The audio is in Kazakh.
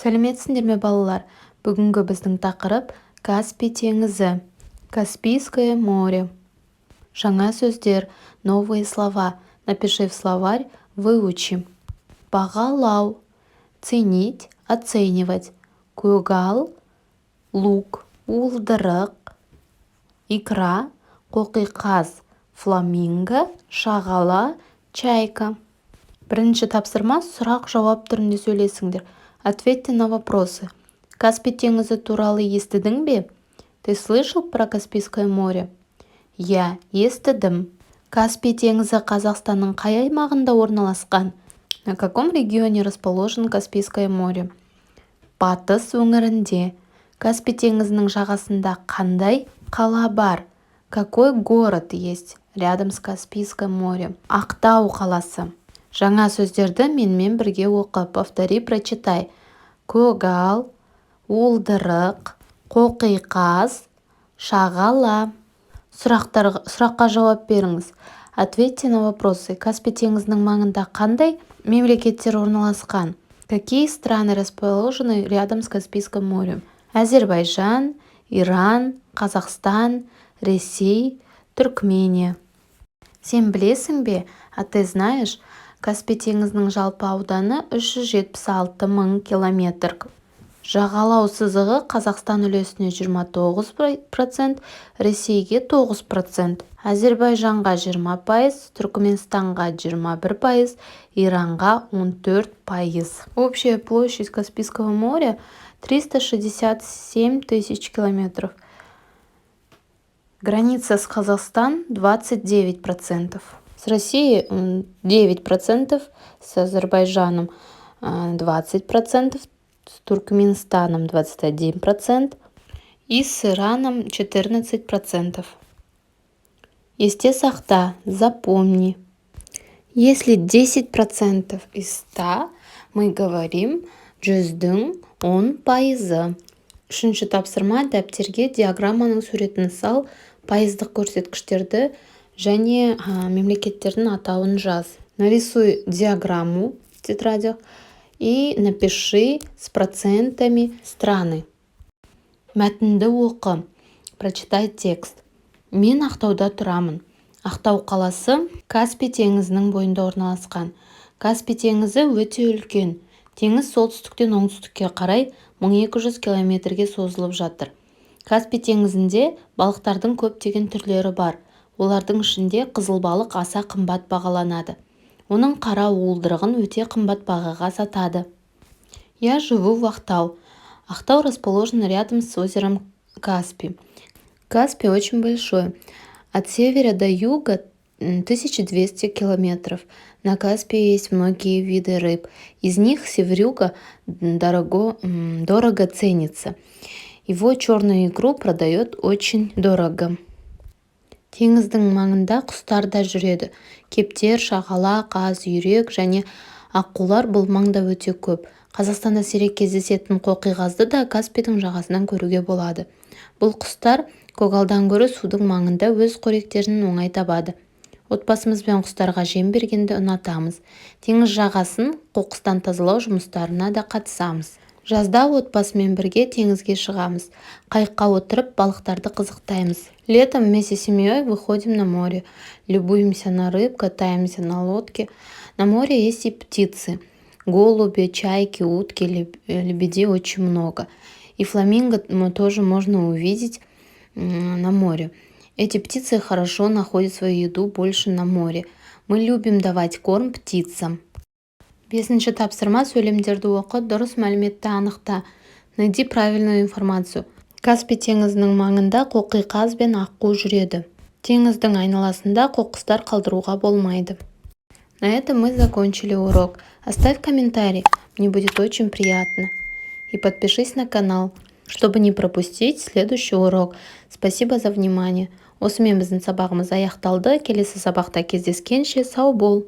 Сәлеметсіңдер ме балалар? Бүгінгі біздің тақырып Каспий теңізі. Каспийское море. Жаңа сөздер, новые слова. Напиши в словарь, выучи. Бағалау, ценить, оценивать. Көгал, лук, уылдырық. Икра, қоқиқаз, фламинго, шағала, чайка. Бірінші тапсырма сұрақ-жауап түрінде сөйлесіңдер. Ответьте на вопросы. Каспий теңізі туралы естідің бе? Ты слышал про Каспийское море? Я естідім. Каспий теңізі Қазақстанның қай аймағында орналасқан? На каком регионе расположен Каспийское море? Батыс өңірінде. Каспий теңізінің жағасында қандай қала бар? Какой город есть рядом с Каспийским морем? Ақтау қаласы. Жаңа сөздерді менімен бірге оқы. Повтори, прочитай. Көгал, уылдырық, қоқиқаз, шағала. Сұраққа жауап беріңіз. Ответьте на вопросы. Каспий теңізінің маңында қандай мемлекеттер орналасқан? Какие страны расположены рядом с Каспийским морем? Азербайжан, Иран, Қазақстан, Ресей, Түркмения. Сен білесің бе? А ты знаешь? Каспий теңізінің жалпы ауданы 376 мың километр. Жағалау сызығы Қазақстан үлесіне 29%, Ресейге 9%, Азербайжанға 20%, Түркменстанға 21%, Иранға 14%. Общая площадь Каспийского моря 367 тысяч километров. Граница с Казахстаном 29%. С Россией 9%, с Азербайджаном 20%, с Туркменстаном 21% и с Ираном 14%. Есте сақта, запомни. Если 10% из 100, мы говорим жүздің 10%. Үшінші тапсырма, дәптерге диаграмманың суретін сал, пайыздық көрсеткіштерді және мемлекеттердің атауын жаз. Нарисуй диаграмму в тетрадях и напиши с процентами страны. Мәтінді оқы. Прочитай текст. Мен Ақтауда тұрамын. Ақтау қаласы Каспий теңізінің бойында орналасқан. Каспий теңізі өте үлкен. Теңіз солтүстіктен оңтүстікке қарай 1200 километрге созылып жатыр. Каспий теңізінде балықтардың көптеген түрлері бар. Олардың ішінде қызыл балық аса қымбат бағаланады. Оның қара уылдырығын өте қымбат бағаға сатады. Я живу в Ахтау. Ахтау расположен рядом с озером Каспий. Каспий очень большой. От севера до юга 1200 километров. На Каспии есть многие виды рыб. Из них севрюга дорого ценится. Его черную икру продают очень дорого. Теңіздің маңында құстар да жүреді. Кептер, шағала, қаз, үйрек және аққулар бұл маңда өте көп. Қазақстанда сирек кездесетін қоқиқазды да Каспийдің жағасынан көруге болады. Бұл құстар көгалдан гөрі судың маңында өз қоректерін оңай табады. Отбасымызбен құстарға жем бергенді ұнатамыз. Теңіз жағасын қоқыстан тазалау жұмыстарына да қатысамыз. Жазда отбасымен бірге теңізге шығамыз. Қайыққа отырып балықтарды қызықтаймыз. Летом вместе с семьей выходим на море. Любуемся на рыб, катаемся на лодке. На море есть и птицы. Голуби, чайки, утки, лебедей очень много. И фламинго тоже можно увидеть на море. Эти птицы хорошо находят свою еду больше на море. Мы любим давать корм птицам. Бесінші тапсырма, сөйлемдерді оқы, дұрыс мәліметті анықта. Найди правильную информацию. Каспий теңізінің маңында қоқиқаз бен аққу жүреді. Теңіздің айналасында қоқыстар қалдыруға болмайды. На этом мы закончили урок. Оставь комментарий, мне будет очень приятно. И подпишись на канал, чтобы не пропустить следующий урок. Спасибо за внимание. Осымен біздің сабағымыз аяқталды. Келесі сабақта кездескенше сау бол.